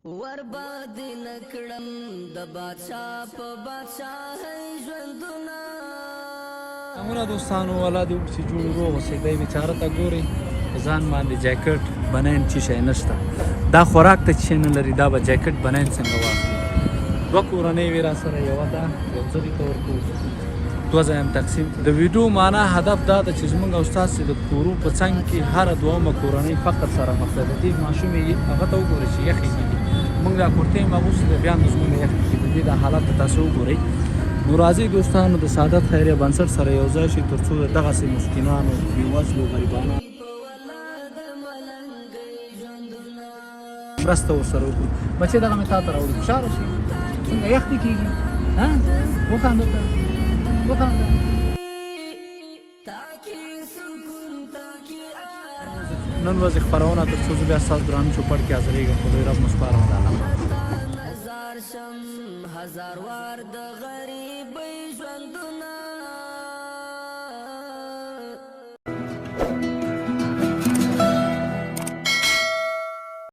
ورباد نکړم د بادشاہ په بادشاہۍ ژوندونه همونه دوستانو والا دې چې جوړ روغ اوسئ دی بیچاره ته ګورئ په ځان باندې جاکټ بنین چې شی نشته دا خوراک ته چې نه لري دا به جاکټ بنین څنګه واخلي دوه کورنۍ وې راسره یوه ده یو ځل ته ورکړو دوه ځایه هم تقسیم د ویډیو معنا هدف دا ده چې زموږ او ستاسې د کورو په څنګ کې هره دویمه کورنۍ فقر سره مخ ده د دې ماشومې هغه ته وګورئ چې یخې کېږي موږ دا کورتۍ هم اغوستې ده بیا هم زموږ نه یخې کېږي د دې دا حالت ته تاسو وګورئ نو راځئ دوستانو د سعادت خیریه بنسټ سره یو ځای شي تر څو د دغسې مسکینانو بېوزلو غریبانو مرسته ورسره وکړو بچې دغه مې تا ته راوړي خوشحاله شي څنګه یخ دې کېږي وخانده ته وخانده نن ورځې خپرونه تر څو زه بیا ستاسو درانه چوپړ کې حاضرېږم خدای رب مو سپارم د الله هزار وار د غریبۍ ژوندونه